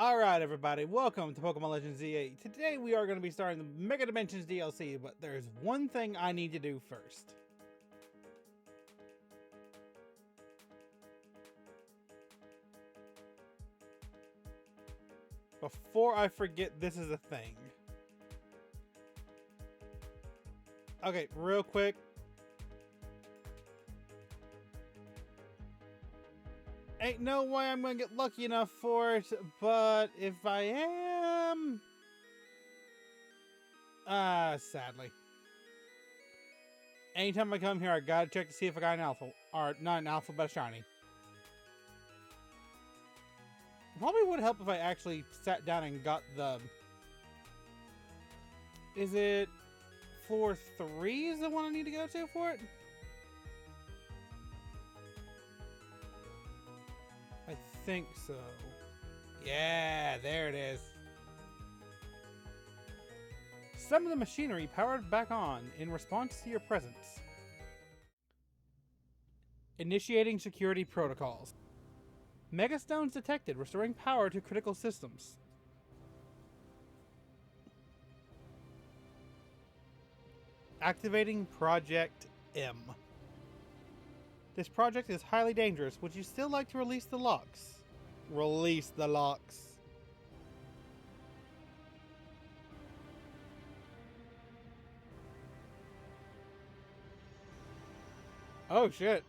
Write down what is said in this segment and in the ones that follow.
Alright everybody, welcome to Pokemon Legends Z8. Today we are going to be starting the Mega Dimensions DLC, but there's one thing I need to do first. Before I forget this is a thing. Okay, real quick. Ain't no way I'm gonna get lucky enough for it, but if I am... sadly. Anytime I come here, I gotta check to see if I got an alpha, or not an alpha, but a shiny. Probably would help if I actually sat down and got the... Is it floor 3 is the one I need to go to for it? I think so. Yeah, there it is. Some of the machinery powered back on in response to your presence. Initiating security protocols. Megastones detected, restoring power to critical systems. Activating Project M. This project is highly dangerous. Would you still like to release the locks? Release the locks. Oh shit.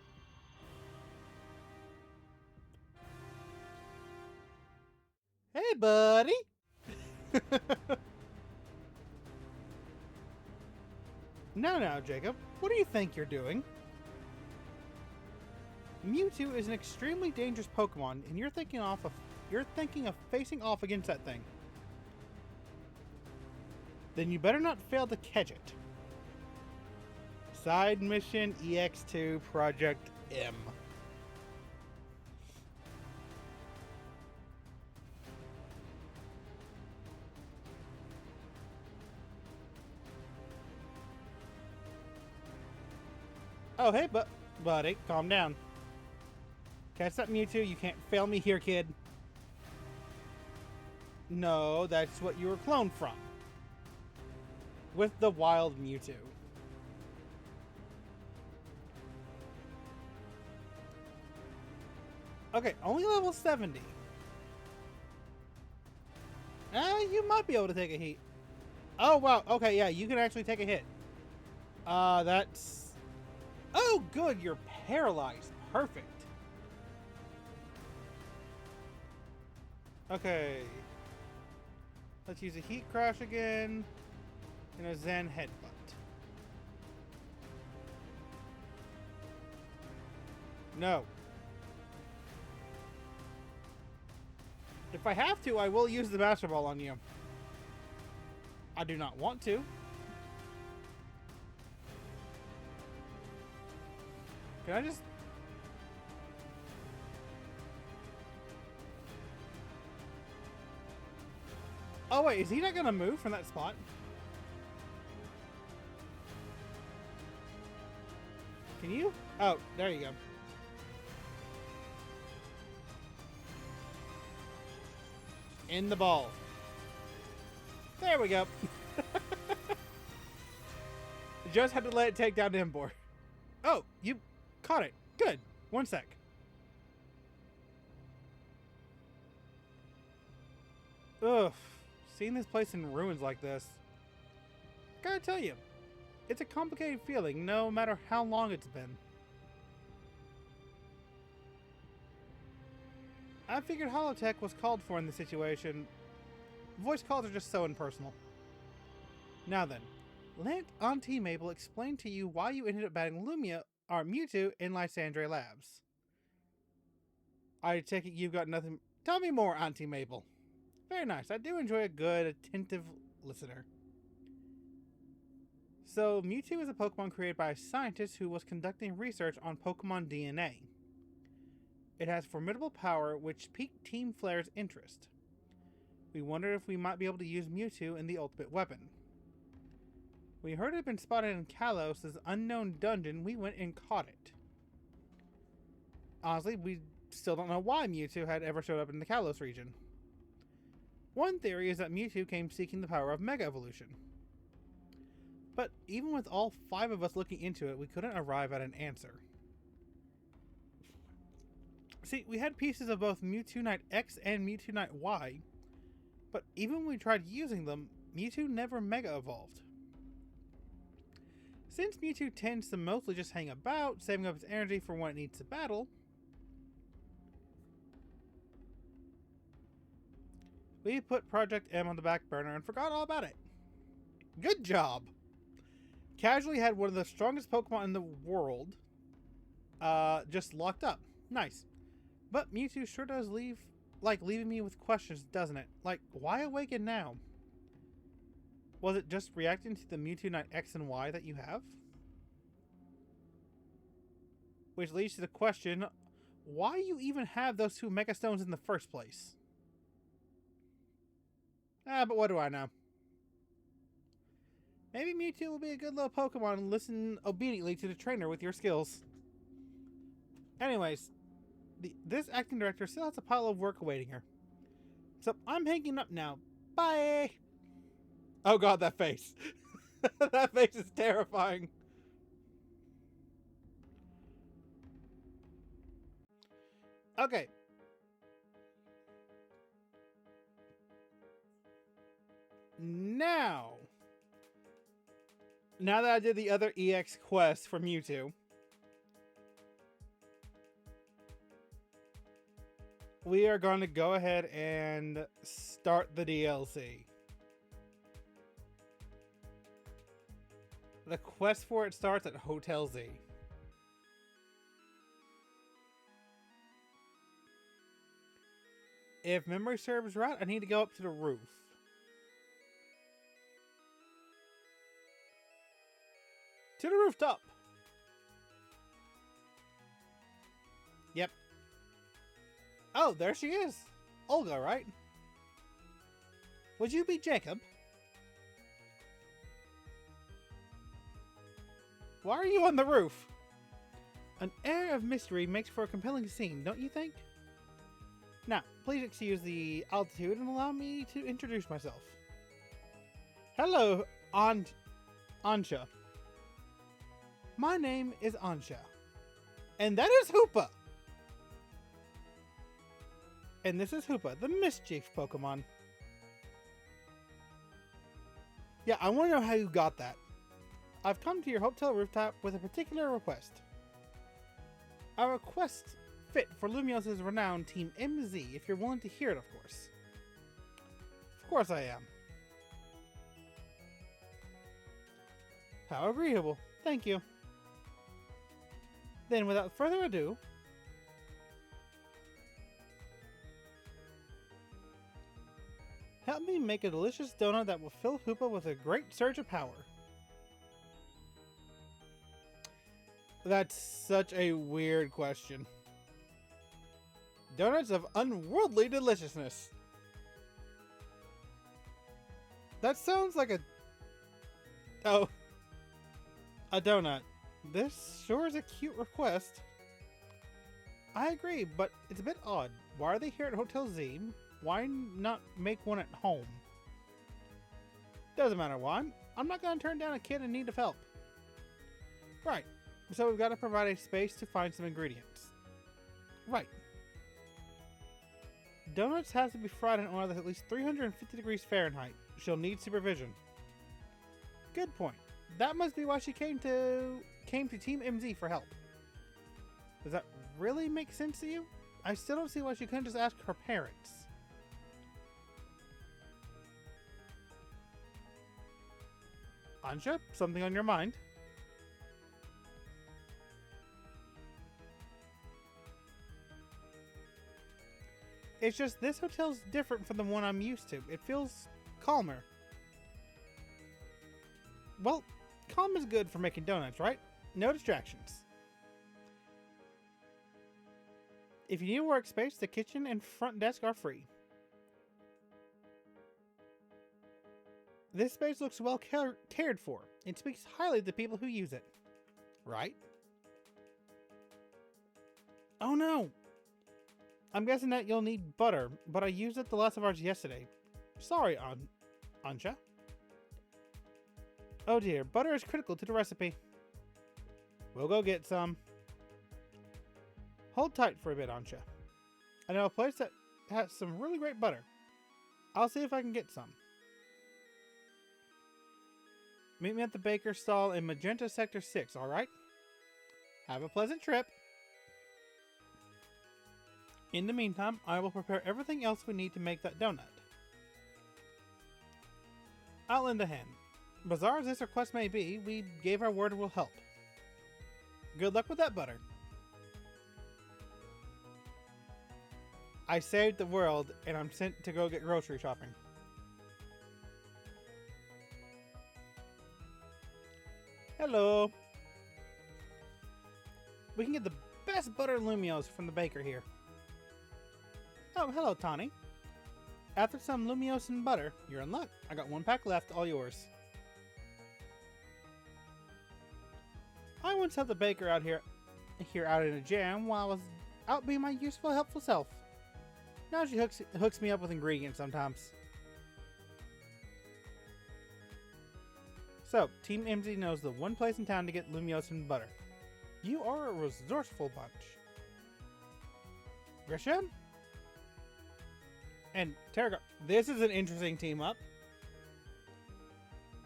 Hey buddy. Now, Jacob. What do you think you're doing? Mewtwo is an extremely dangerous Pokemon, and you're thinking of facing off against that thing. Then you better not fail to catch it. Side Mission EX2 Project M. Oh, hey, buddy, calm down. Catch that Mewtwo, you can't fail me here, kid. No, that's what you were cloned from. With the wild Mewtwo. Okay, only level 70. You might be able to take a hit. Oh, wow, okay, yeah, you can actually take a hit. That's... Oh, good, you're paralyzed. Perfect. Okay. Let's use a Heat Crash again. And a Zen Headbutt. No. If I have to, I will use the Master Ball on you. I do not want to. Can I just... Oh wait, is he not gonna move from that spot? Can you? Oh, there you go. In the ball. There we go. Just had to let it take down Emboar. Oh, you caught it. Good. One sec. Ugh. Seeing this place in ruins like this, gotta tell you, it's a complicated feeling no matter how long it's been. I figured holotech was called for in this situation. Voice calls are just so impersonal. Now then, let Auntie Mabel explain to you why you ended up batting Mewtwo in Lysandre Labs. I take it you've got nothing... Tell me more, Auntie Mabel. Very nice. I do enjoy a good, attentive listener. So, Mewtwo is a Pokemon created by a scientist who was conducting research on Pokemon DNA. It has formidable power, which piqued Team Flare's interest. We wondered if we might be able to use Mewtwo in the ultimate weapon. We heard it had been spotted in Kalos' unknown dungeon. We went and caught it. Honestly, we still don't know why Mewtwo had ever showed up in the Kalos region. One theory is that Mewtwo came seeking the power of Mega Evolution. But even with all 5 of us looking into it, we couldn't arrive at an answer. See, we had pieces of both Mewtwo Knight X and Mewtwo Knight Y, but even when we tried using them, Mewtwo never Mega Evolved. Since Mewtwo tends to mostly just hang about, saving up its energy for when it needs to battle, we put Project M on the back burner and forgot all about it. Good job! Casually had one of the strongest Pokemon in the world just locked up. Nice. But Mewtwo sure does leaving me with questions, doesn't it? Like, why awaken now? Was it just reacting to the Mewtwo Knight X and Y that you have? Which leads to the question, why you even have those 2 Mega Stones in the first place? But what do I know? Maybe Mewtwo will be a good little Pokemon and listen obediently to the trainer with your skills. Anyways, this acting director still has a pile of work awaiting her. So I'm hanging up now. Bye! Oh god, that face. That face is terrifying. Okay. Now that I did the other EX quest for Mewtwo, we are going to go ahead and start the DLC. The quest for it starts at Hotel Z. If memory serves right, I need to go up to the roof. To the rooftop! Yep. Oh, there she is. Olga, right? Would you be Jacob? Why are you on the roof? An air of mystery makes for a compelling scene, don't you think? Now, please excuse the altitude and allow me to introduce myself. Hello, Ansha. My name is Ansha. And that is Hoopa! And this is Hoopa, the Mischief Pokemon. Yeah, I want to know how you got that. I've come to your hotel rooftop with a particular request. A request fit for Lumiose's renowned Team MZ, if you're willing to hear it, of course. Of course I am. How agreeable. Thank you. Then, without further ado, help me make a delicious donut that will fill Hoopa with a great surge of power. That's such a weird question. Donuts of unworldly deliciousness. That sounds like a... Oh. A donut. This sure is a cute request. I agree, but it's a bit odd. Why are they here at Hotel Z? Why not make one at home? Doesn't matter why. I'm not going to turn down a kid in need of help. Right. So we've got to provide a space to find some ingredients. Right. Donuts have to be fried in oil that's at least 350 degrees Fahrenheit. She'll need supervision. Good point. That must be why she came to Team MZ for help. Does that really make sense to you? I still don't see why she couldn't just ask her parents. Ansha, something on your mind? It's just this hotel's different from the one I'm used to. It feels calmer. Well, calm is good for making donuts, right? No distractions. If you need a workspace, the kitchen and front desk are free. This space looks well cared for. It speaks highly of the people who use it. Right? Oh no! I'm guessing that you'll need butter, but I used it the last of ours yesterday. Sorry, Ansha. Oh dear, butter is critical to the recipe. We'll go get some. Hold tight for a bit, Ansha. I know a place that has some really great butter. I'll see if I can get some. Meet me at the baker's stall in Magenta Sector 6, alright? Have a pleasant trip. In the meantime, I will prepare everything else we need to make that donut. I'll lend a hand. Bizarre as this request may be, we gave our word we'll help. Good luck with that butter. I saved the world, and I'm sent to go get grocery shopping. Hello. We can get the best butter Lumiose from the baker here. Oh, hello, Tawny. After some Lumiose and butter, you're in luck. I got 1 pack left, all yours. I once helped the baker out here out in a jam while I was out being my useful, helpful self. Now she hooks me up with ingredients sometimes. So, Team MZ knows the one place in town to get Lumiose and butter. You are a resourceful bunch. Grisham? And Terragar. This is an interesting team up.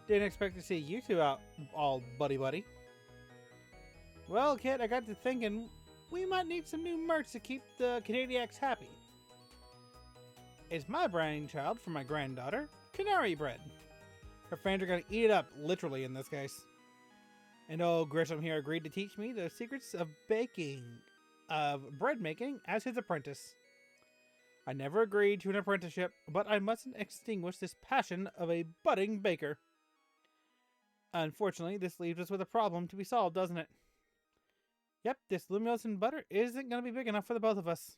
Didn't expect to see you two out all buddy-buddy. Well, kid, I got to thinking we might need some new merch to keep the Canadiacs happy. It's my brainchild for my granddaughter, Canary Bread. Her fans are going to eat it up, literally in this case. And old Grisham here agreed to teach me the secrets of bread making as his apprentice. I never agreed to an apprenticeship, but I mustn't extinguish this passion of a budding baker. Unfortunately, this leaves us with a problem to be solved, doesn't it? Yep, this Lumiose and butter isn't going to be big enough for the both of us.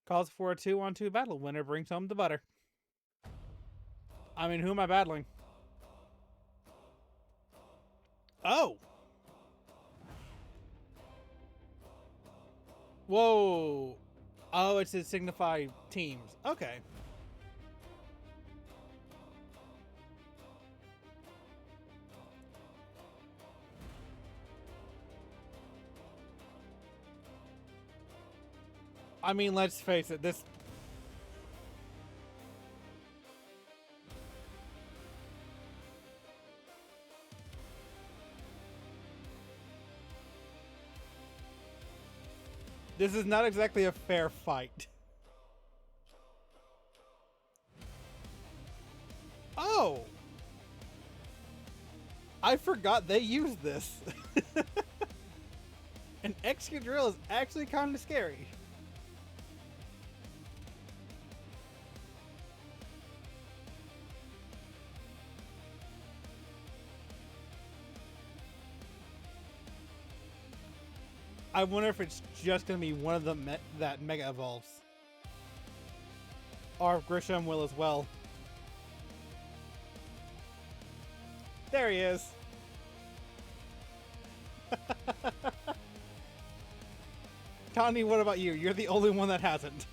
Calls for a 2-on-2 battle. Winner brings home the butter. I mean, who am I battling? Oh! Whoa! Oh, it's to signify teams. Okay. I mean, let's face it, this... This is not exactly a fair fight. Oh! I forgot they used this. An Excadrill is actually kind of scary. I wonder if it's just going to be one of them that Mega Evolves. Or if Grisham will as well. There he is. Connie, what about you? You're the only one that hasn't.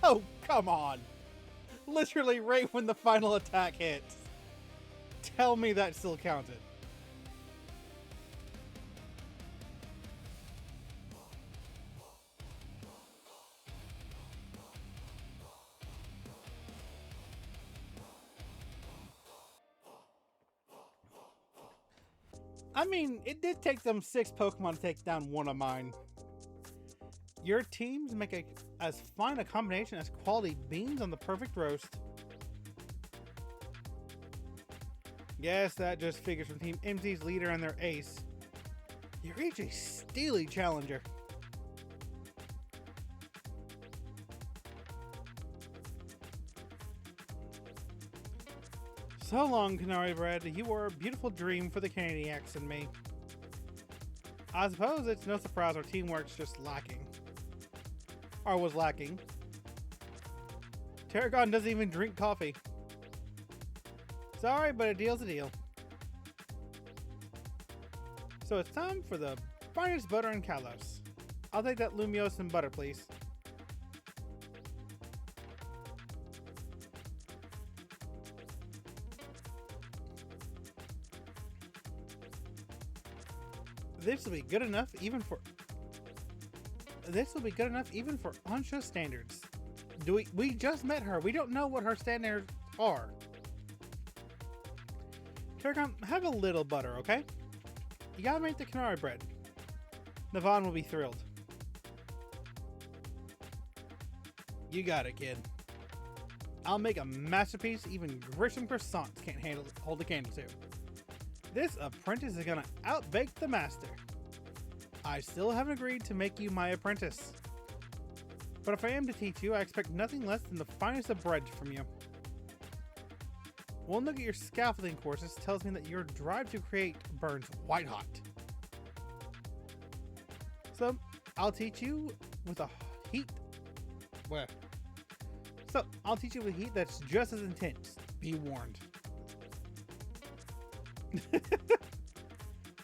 Oh, come on. Literally right when the final attack hits. Tell me that still counted. I mean, it did take them 6 Pokemon to take down one of mine. Your teams make as fine a combination as quality beans on the perfect roast. Guess that just figures from Team MZ's leader and their ace. You're each a steely challenger. So long, Canary Bread. You were a beautiful dream for the Canadiacs and me. I suppose it's no surprise our teamwork's just lacking. or was lacking. Tarragon doesn't even drink coffee. Sorry, but a deal's a deal. So it's time for the finest butter in Kalos. I'll take that Lumiose and butter, please. This will be good enough even for Ansha's standards. We just met her. We don't know what her standards are. Tarragon, have a little butter, okay? You gotta make the canary bread. Navan will be thrilled. You got it, kid. I'll make a masterpiece even Grisham croissants can't hold a candle to. This apprentice is gonna outbake the master. I still haven't agreed to make you my apprentice. But if I am to teach you, I expect nothing less than the finest of bread from you. One look at your scaffolding courses tells me that your drive to create burns white hot. So, I'll teach you with a heat... I'll teach you with heat that's just as intense. Be warned.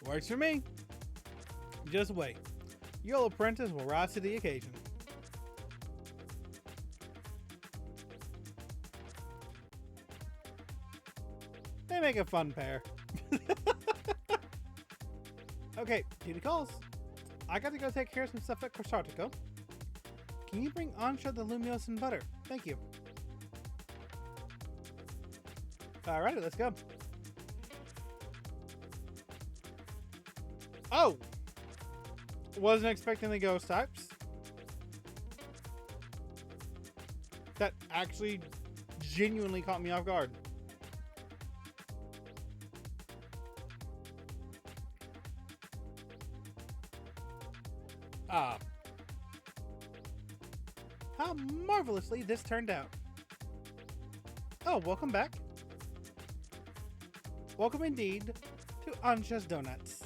Works for me. Just wait. Your apprentice will rise to the occasion. They make a fun pair. Okay, duty calls. I got to go take care of some stuff at Korsartico. Can you bring Ansha the Lumiose and butter? Thank you. Alright, let's go. Oh! Wasn't expecting the ghost types. That actually genuinely caught me off guard. Ah. How marvelously this turned out. Oh, welcome back. Welcome indeed to Ansha's Donuts.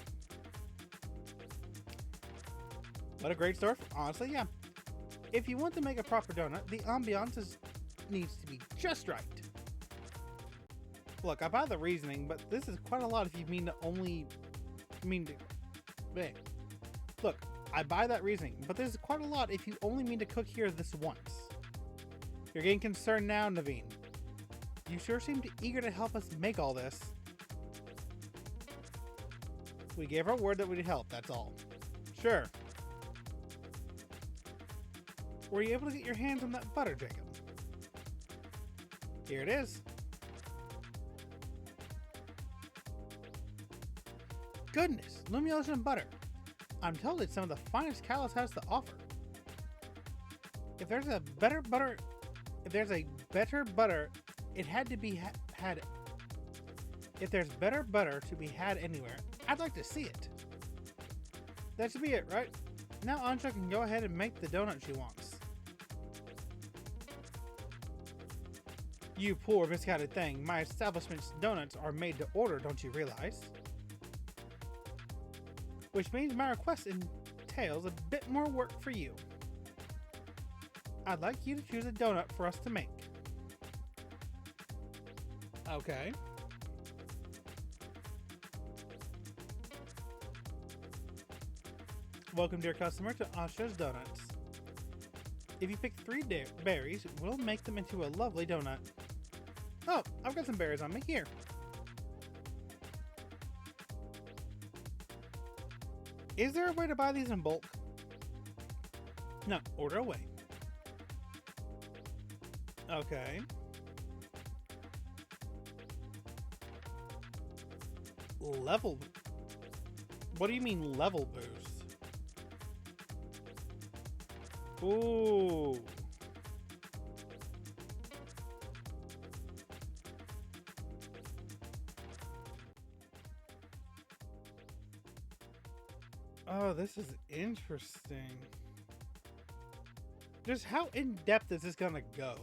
What a great store. Honestly, yeah. If you want to make a proper donut, the ambiance needs to be just right. Look, I buy the reasoning, but this is quite a lot if you mean to only... Look, I buy that reasoning, but this is quite a lot if you only mean to cook here this once. You're getting concerned now, Naveen. You sure seem eager to help us make all this. We gave our word that we'd help, that's all. Sure. Were you able to get your hands on that butter, Jacob? Here it is. Goodness, Lumiose and butter. I'm told it's some of the finest Kalos has to offer. If there's a better butter, it had to be had. If there's better butter to be had anywhere, I'd like to see it. That should be it, right? Now Ansha can go ahead and make the donut she wants. You poor misguided thing, my establishment's donuts are made to order, don't you realize? Which means my request entails a bit more work for you. I'd like you to choose a donut for us to make. Okay. Welcome, dear customer, to Ansha's Donuts. If you pick 3 berries, we'll make them into a lovely donut. Oh, I've got some berries on me. Here. Is there a way to buy these in bulk? No, order away. Okay. Level. What do you mean level boost? Ooh. Oh, this is interesting. Just how in-depth is this gonna go?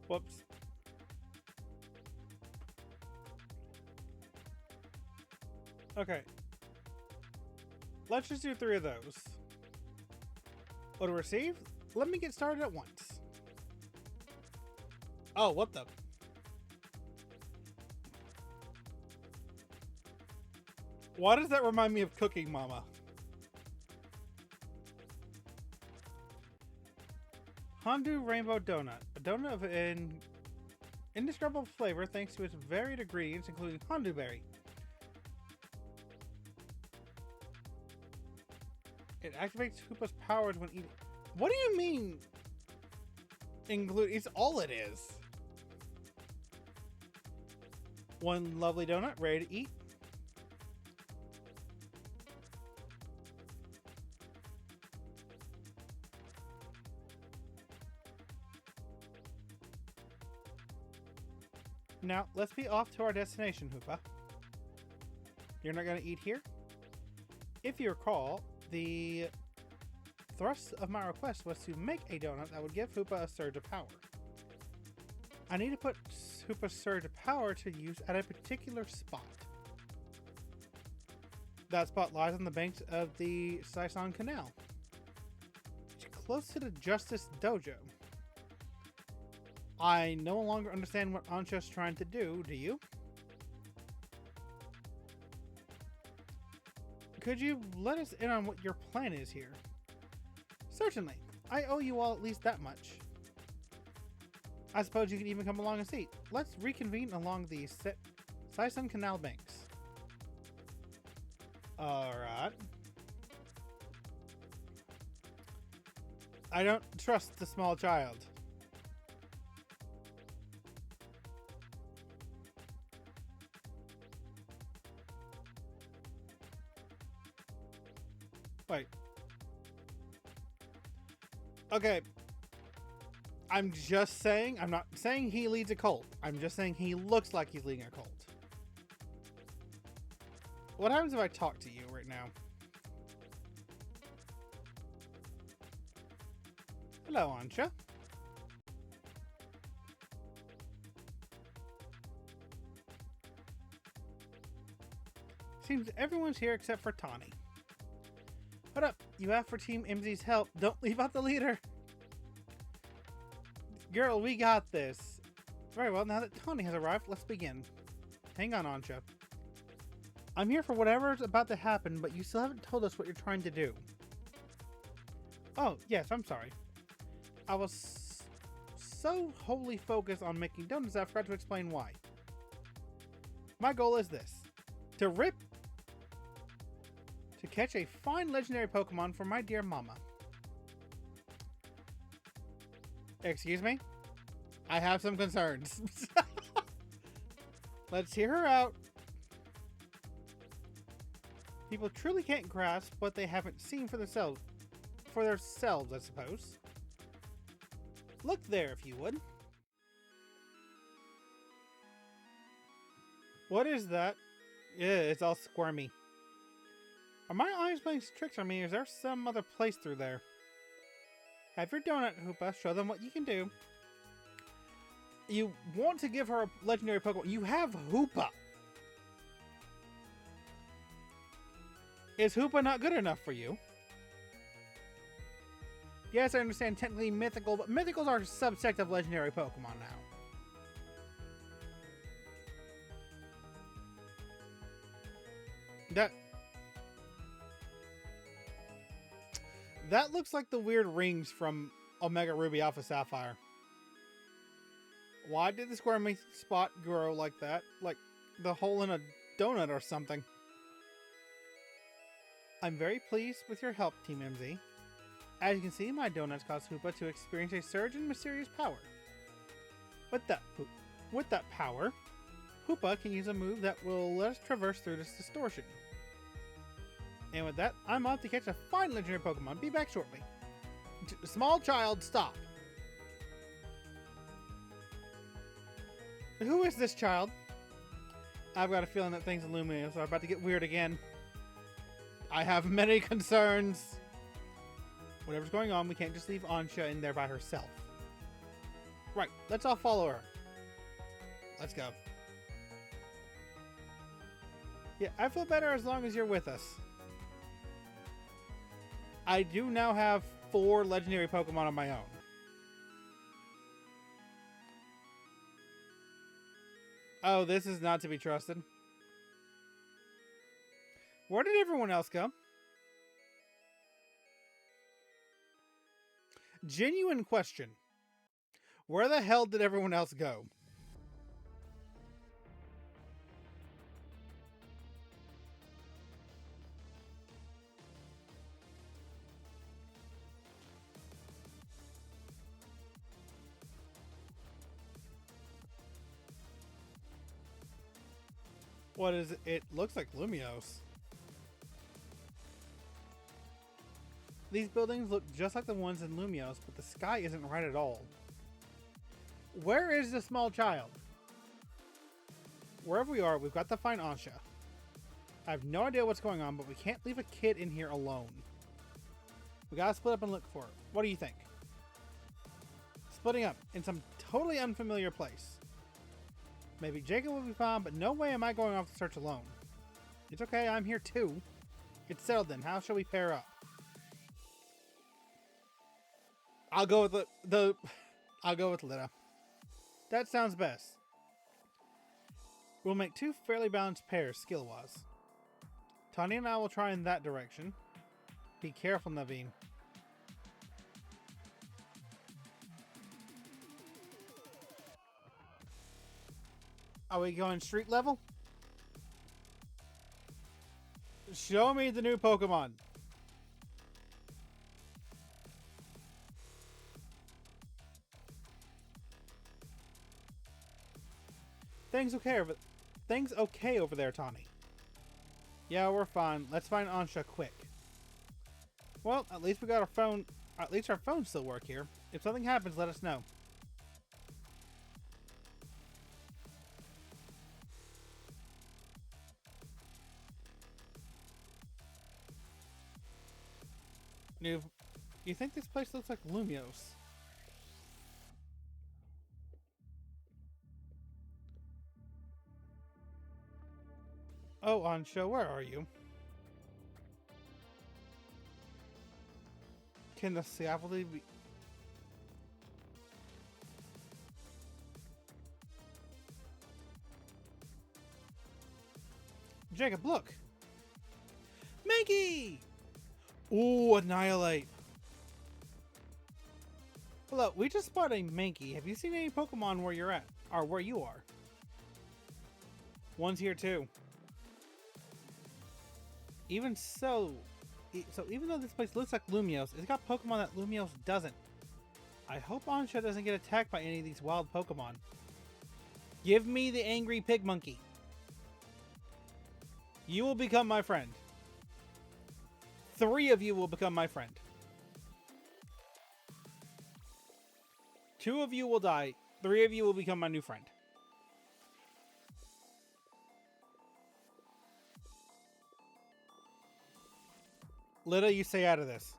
Whoops. Okay. Let's just do 3 of those. Order received. Let me get started at once. Oh, what the? Why does that remind me of Cooking Mama? Hondu Rainbow Donut. A donut of an indescribable flavor thanks to its varied ingredients, including Hondu berry. It activates Hoopa's powers when eating. What do you mean? It's all it is. One lovely donut ready to eat. Now, let's be off to our destination, Hoopa. You're not going to eat here? If you recall, the thrust of my request was to make a donut that would give Hoopa a surge of power. I need to put Hoopa's surge of power to use at a particular spot. That spot lies on the banks of the Saison Canal. It's close to the Justice Dojo. I no longer understand what Ancha's trying to do you? Could you let us in on what your plan is here? Certainly. I owe you all at least that much. I suppose you could even come along and see. Let's reconvene along the Saison Canal banks. Alright. I don't trust the small child. Wait. Okay. I'm just saying, I'm not saying he leads a cult. I'm just saying he looks like he's leading a cult. What happens if I talk to you right now? Hello, Ancha. Seems everyone's here except for Tawny. Hold up, you asked for Team MZ's help. Don't leave out the leader. Girl, we got this. Very well, now that Tawny has arrived, let's begin. Hang on, Ancha. I'm here for whatever's about to happen, but you still haven't told us what you're trying to do. Oh, yes, I'm sorry. I was so wholly focused on making donuts I forgot to explain why. My goal is this. To catch a fine legendary Pokemon for my dear mama. Excuse me? I have some concerns. Let's hear her out. People truly can't grasp what they haven't seen for themselves, I suppose. Look there, if you would. What is that? Yeah, it's all squirmy. Are my eyes playing tricks on me, or is there some other place through there? Have your donut, Hoopa. Show them what you can do. You want to give her a legendary Pokemon. You have Hoopa. Is Hoopa not good enough for you? Yes, I understand technically mythical, but mythicals are a subsect of legendary Pokemon now. That looks like the weird rings from Omega Ruby Alpha Sapphire. Why did the squirmy spot grow like that? Like the hole in a donut or something. I'm very pleased with your help, Team MZ. As you can see, my donuts cause Hoopa to experience a surge in mysterious power. With that power, Hoopa can use a move that will let us traverse through this distortion. And with that, I'm off to catch a fine legendary Pokemon. Be back shortly. Small child, stop. Who is this child? I've got a feeling that things in Lumiose are about to get weird again. I have many concerns. Whatever's going on, we can't just leave Ancha in there by herself. Right, let's all follow her. Let's go. Yeah, I feel better as long as you're with us. I do now have 4 legendary Pokemon on my own. Oh, this is not to be trusted. Where did everyone else go? Genuine question. Where the hell did everyone else go? What is it? It looks like Lumiose. These buildings look just like the ones in Lumiose, but the sky isn't right at all. Where is the small child? Wherever we are, we've got to find Ansha. I have no idea what's going on, but we can't leave a kid in here alone. We gotta split up and look for her. What do you think? Splitting up in some totally unfamiliar place. Maybe Jacob will be fine, but no way am I going off to search alone. It's okay, I'm here too. It's settled then. How shall we pair up? I'll go with I'll go with Lita. That sounds best. We'll make 2 fairly balanced pairs skill-wise. Tani and I will try in that direction. Be careful, Naveen. Are we going street level? Show me the new Pokemon. Things okay over there, Tawny. Yeah, we're fine. Let's find Ansha quick. Well, at least we got our phone. At least our phones still work here. If something happens, let us know. You think this place looks like Lumiose? Oh, Ansha, where are you? Can the scaffolding be... Jacob, look! Mankey! Ooh, Annihilate! Hello, we just spotted a Mankey. Have you seen any Pokemon where you're at? Or where you are? One's here too. Even so, even though this place looks like Lumiose, it's got Pokemon that Lumiose doesn't. I hope Ansha doesn't get attacked by any of these wild Pokemon. Give me the angry pig monkey. You will become my friend. 3 of you will become my friend. 2 of you will die. 3 of you will become my new friend. Lita, you stay out of this.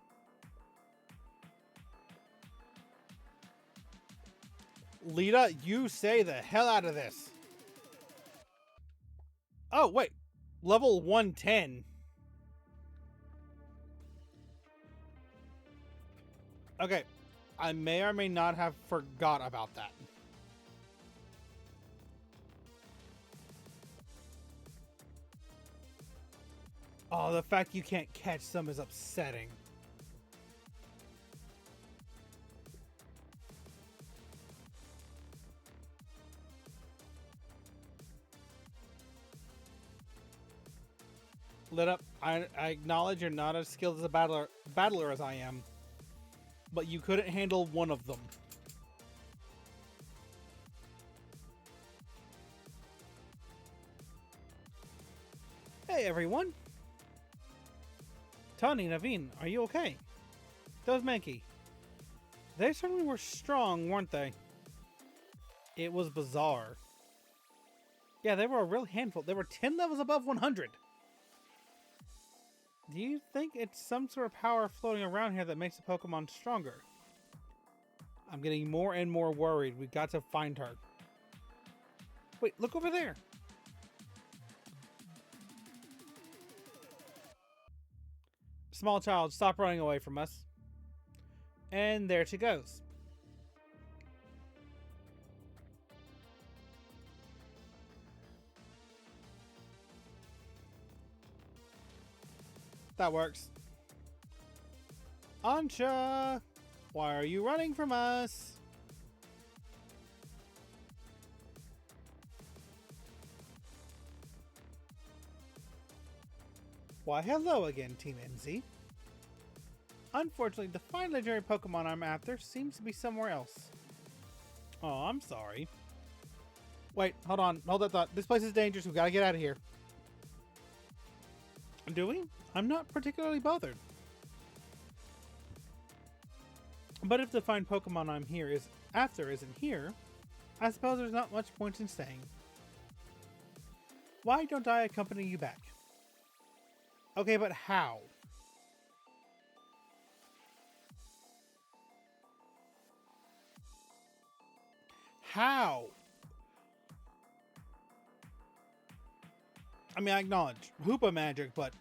Lita, you stay the hell out of this. Oh, wait. Level 110. Okay. I may or may not have forgot about that. Oh, the fact you can't catch some is upsetting. Lit up. I acknowledge you're not as skilled as a battler as I am, but you couldn't handle one of them. Hey everyone! Tani, Naveen, are you okay? Those Mankey. They certainly were strong, weren't they? It was bizarre. Yeah, they were a real handful. They were 10 levels above 100. Do you think it's some sort of power floating around here that makes the Pokemon stronger? I'm getting more and more worried. We've got to find her. Wait, look over there. Small child, stop running away from us. And there she goes. That works. Ansha! Why are you running from us? Why, hello again, Team MZ. Unfortunately, the fine legendary Pokemon I'm after seems to be somewhere else. Oh, I'm sorry. Wait, hold on. Hold that thought. This place is dangerous. We gotta get out of here. Do we? I'm not particularly bothered. But if the fine Pokemon I'm here is after isn't here, I suppose there's not much point in staying. Why don't I accompany you back? Okay, but how? How? I mean, I acknowledge Hoopa magic, but...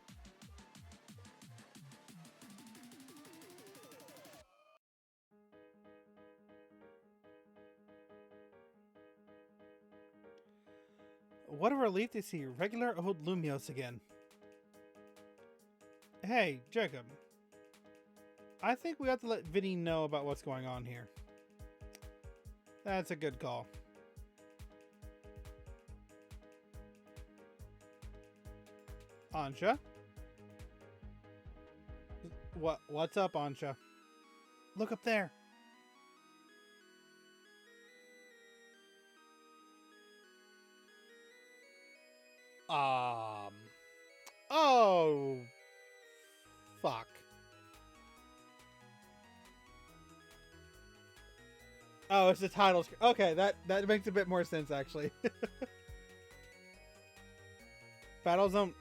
What a relief to see regular old Lumiose again. Hey, Jacob. I think we have to let Vinny know about what's going on here. That's a good call. Ansha? What's up, Ansha? Look up there. Oh. Fuck. Oh, it's the title screen. Okay, that makes a bit more sense, actually. Battle Zone.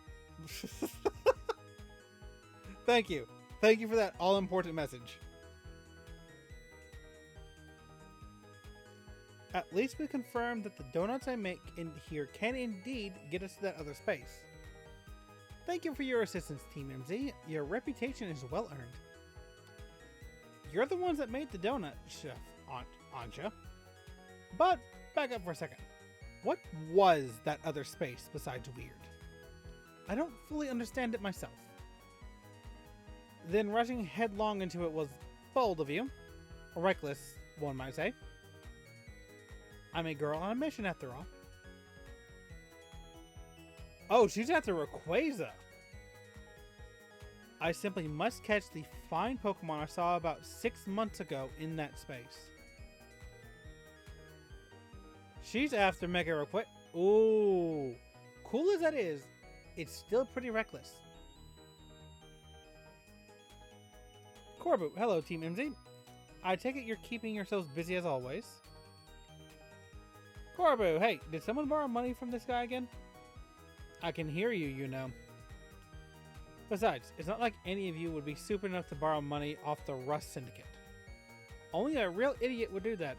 Thank you. Thank you for that all-important message. At least we confirmed that the donuts I make in here can indeed get us to that other space. Thank you for your assistance, Team MZ. Your reputation is well earned. You're the ones that made the donut, Chef Ansha. But back up for a second. What was that other space besides weird? I don't fully understand it myself. Then rushing headlong into it was bold of you. Reckless, one might say. I'm a girl on a mission after all. Oh, she's after Rayquaza. I simply must catch the fine Pokemon I saw about 6 months ago in that space. She's after Mega Rayquaza. Ooh. Cool as that is, it's still pretty reckless. Corbu, hello Team MZ. I take it you're keeping yourselves busy as always. Corbu, hey, did someone borrow money from this guy again? I can hear you, you know. Besides, it's not like any of you would be stupid enough to borrow money off the Rust Syndicate. Only a real idiot would do that.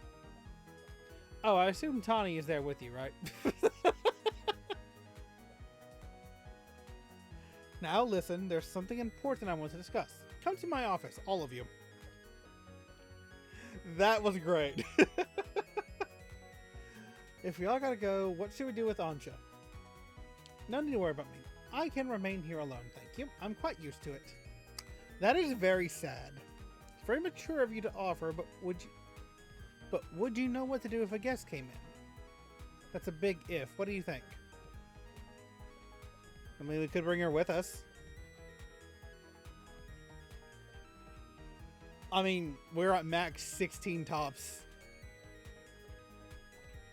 Oh, I assume Tawny is there with you, right? Now listen, there's something important I want to discuss. Come to my office, all of you. That was great. If we all gotta go, what should we do with Ansha? No need to worry about me. I can remain here alone, thank you. I'm quite used to it. That is very sad. It's very mature of you to offer, but would you know what to do if a guest came in? That's a big if. What do you think? I mean, we could bring her with us. I mean, we're at max 16 tops.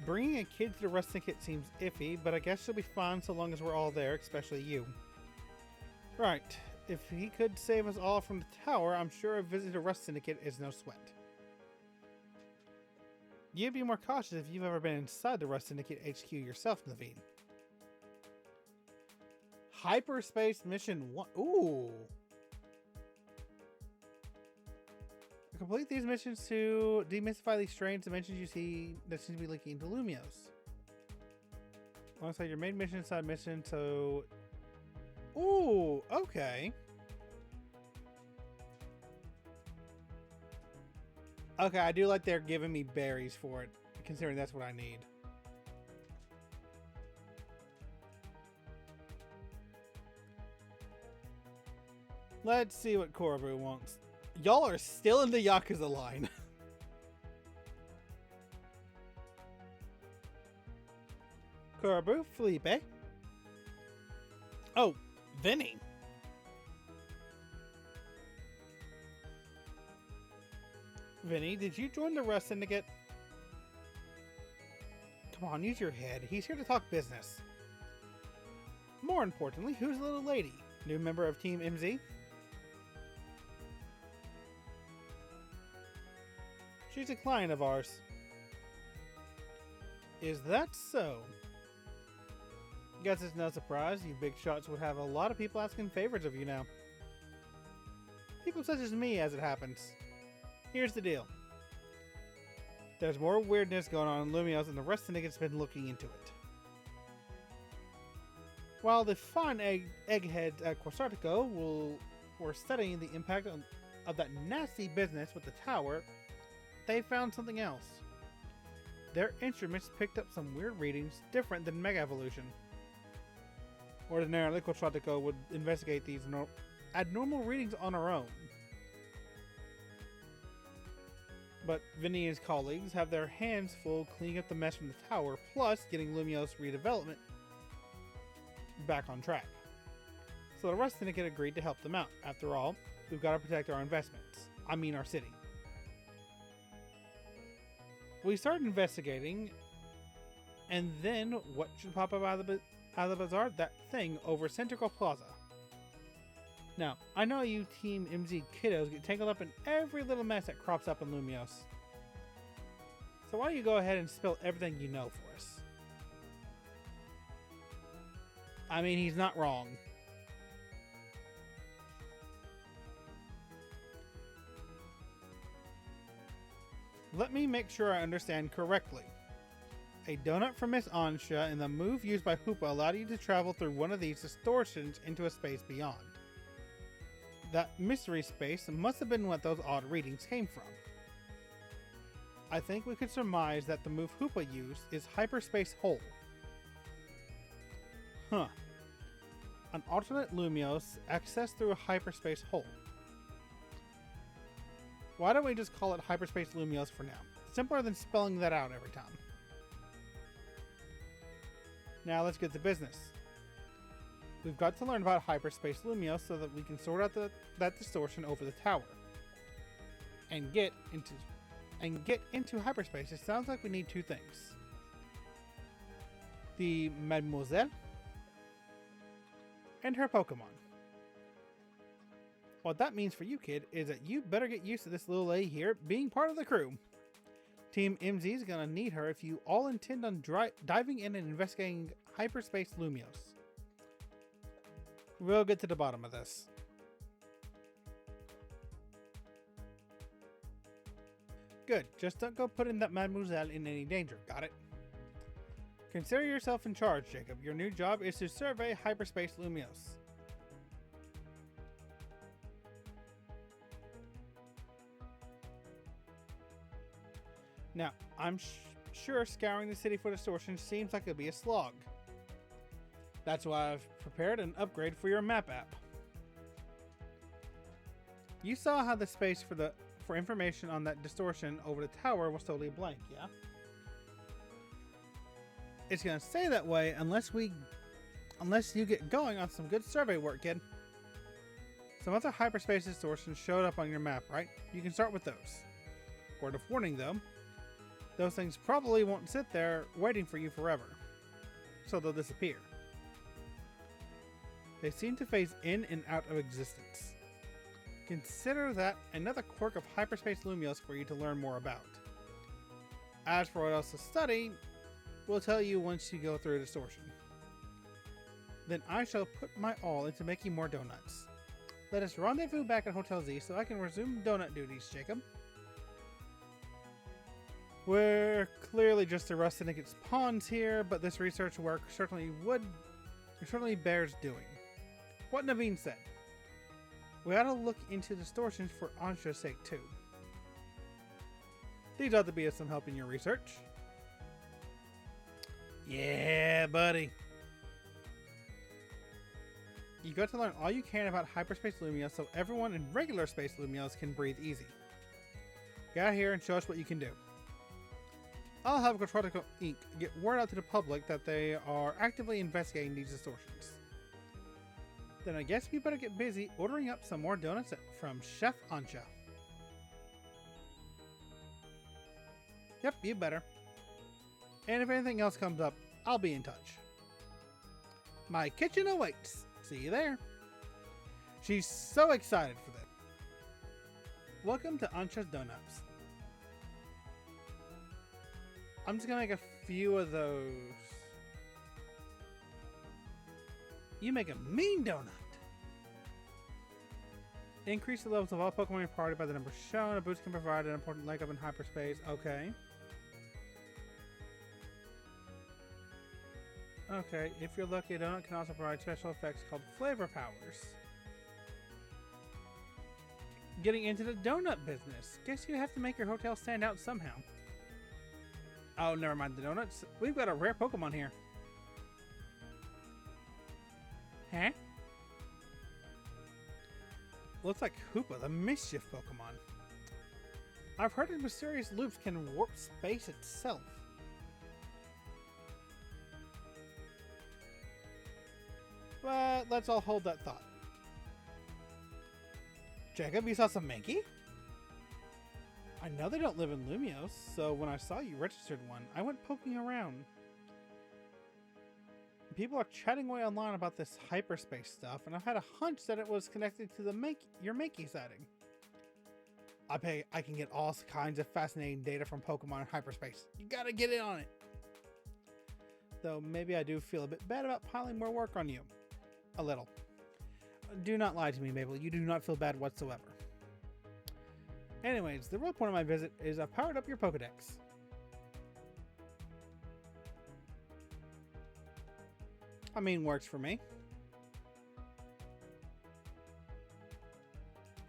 Bringing a kid to the Rust Syndicate seems iffy, but I guess she'll be fine so long as we're all there, especially you. Right. If he could save us all from the tower, I'm sure a visit to Rust Syndicate is no sweat. You'd be more cautious if you've ever been inside the Rust Syndicate HQ yourself, Naveen. Hyperspace Mission 1. Ooh. Complete these missions to demystify these strange dimensions you see that seem to be linking into Lumiose. Alongside your main mission, side mission, so... Ooh, okay. Okay, I do like they're giving me berries for it, considering that's what I need. Let's see what Korobu wants. Y'all are still in the Yakuza line. Korobu, Felipe. Oh, Vinny. Vinny, did you join the Rust Syndicate? Come on, use your head. He's here to talk business. More importantly, who's the little lady? New member of Team MZ? She's a client of ours. Is that so? Guess it's no surprise you big shots would have a lot of people asking favors of you now. People such as me, as it happens. Here's the deal. There's more weirdness going on in Lumiose and the rest of the niggas been looking into it. While the fine eggheads at Quasartico were studying the impact of that nasty business with the tower, they found something else. Their instruments picked up some weird readings different than Mega Evolution. Ordinarily, Quasartico would investigate these abnormal readings on our own. But Vinny and his colleagues have their hands full cleaning up the mess from the tower, plus getting Lumiose redevelopment back on track. So the rest of the syndicate agreed to help them out. After all, we've got to protect our investments. I mean our city. We started investigating, and then what should pop up out of the bazaar? That thing over Centrical Plaza. Now, I know you Team MZ kiddos get tangled up in every little mess that crops up in Lumiose. So why don't you go ahead and spill everything you know for us? I mean, he's not wrong. Let me make sure I understand correctly. A donut from Miss Ansha and the move used by Hoopa allowed you to travel through one of these distortions into a space beyond. That mystery space must have been what those odd readings came from. I think we could surmise that the move Hoopa used is Hyperspace Hole. Huh. An alternate Lumiose accessed through a hyperspace hole. Why don't we just call it Hyperspace Lumiose for now? Simpler than spelling that out every time. Now let's get to business. We've got to learn about Hyperspace Lumiose so that we can sort out that distortion over the tower. And get into hyperspace. It sounds like we need two things. The Mademoiselle and her Pokemon. What that means for you, kid, is that you better get used to this little lady here being part of the crew. Team MZ is gonna need her if you all intend on diving in and investigating Hyperspace Lumiose. We'll get to the bottom of this. Good, just don't go putting that Mademoiselle in any danger, got it? Consider yourself in charge, Jacob. Your new job is to survey Hyperspace Lumiose. Now, I'm sure scouring the city for distortion seems like it'll be a slog. That's why I've prepared an upgrade for your map app. You saw how the space for information on that distortion over the tower was totally blank, yeah? It's gonna stay that way unless you get going on some good survey work, kid. Some other hyperspace distortions showed up on your map, right? You can start with those. Word of warning though, those things probably won't sit there waiting for you forever. So they'll disappear. They seem to phase in and out of existence. Consider that another quirk of Hyperspace Lumiose for you to learn more about. As for what else to study, we'll tell you once you go through distortion. Then I shall put my all into making more donuts. Let us rendezvous back at Hotel Z so I can resume donut duties, Jacob. We're clearly just the rust syndicate's pawns here, but this research work certainly bears doing. What Naveen said. We ought to look into distortions for Ansha's sake too. These ought to be of some help in your research. Yeah, buddy. You got to learn all you can about hyperspace Lumiose so everyone in regular space Lumiose can breathe easy. Get out here and show us what you can do. I'll have Quadratico Inc. get word out to the public that they are actively investigating these distortions. Then I guess we better get busy ordering up some more donuts from Chef Ansha. Yep, you better. And if anything else comes up, I'll be in touch. My kitchen awaits. See you there. She's so excited for this. Welcome to Ansha's Donuts. I'm just gonna make a few of those. You make a mean donut. Increase the levels of all Pokemon in your party by the number shown. A boost can provide an important leg up in hyperspace. Okay. Okay, if you're lucky, a donut can also provide special effects called flavor powers. Getting into the donut business. Guess you have to make your hotel stand out somehow. Oh, never mind the donuts. We've got a rare Pokemon here. Huh? Looks like Hoopa, the mischief Pokemon. I've heard that mysterious loops can warp space itself. But let's all hold that thought. Jacob, you saw some Mankey? I know they don't live in Lumiose, so when I saw you registered one, I went poking around. People are chatting away online about this hyperspace stuff, and I've had a hunch that it was connected to your Mankey sighting. I can get all kinds of fascinating data from Pokemon in hyperspace. You gotta get in on it. Though maybe I do feel a bit bad about piling more work on you. A little. Do not lie to me, Mabel. You do not feel bad whatsoever. Anyways, the real point of my visit is I've powered up your Pokedex. I mean, works for me.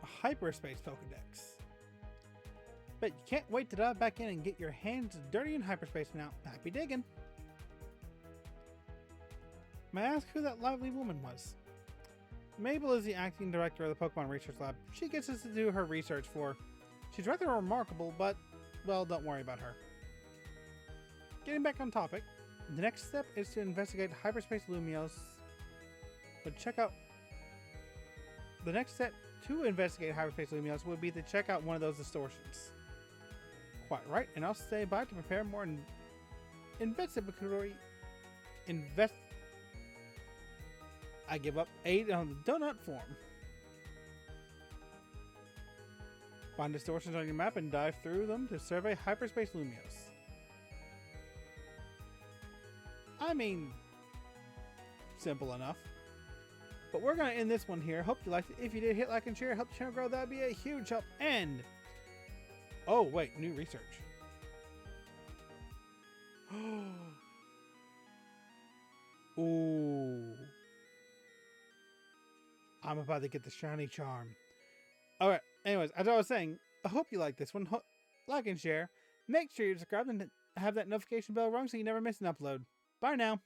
A hyperspace Pokedex. But you can't wait to dive back in and get your hands dirty in hyperspace now. Happy digging. May I ask who that lively woman was? Mabel is the acting director of the Pokemon Research Lab. She gets us to do her research for. She's rather remarkable, but, well, don't worry about her. Getting back on topic, the next step is to investigate hyperspace Lumiose. But check out. The next step to investigate hyperspace Lumiose would be to check out one of those distortions. Quite right, and I'll stay by to prepare more investigatory. I give up aid on the donut form. Find distortions on your map and dive through them to survey hyperspace Lumiose. I mean, simple enough. But we're going to end this one here. Hope you liked it. If you did, hit like and share. Help the channel grow. That would be a huge help. And, oh wait, new research. Ooh. I'm about to get the shiny charm. Alright, anyways, as I was saying, I hope you like this one. Like and share. Make sure you subscribe and have that notification bell rung so you never miss an upload. Bye now.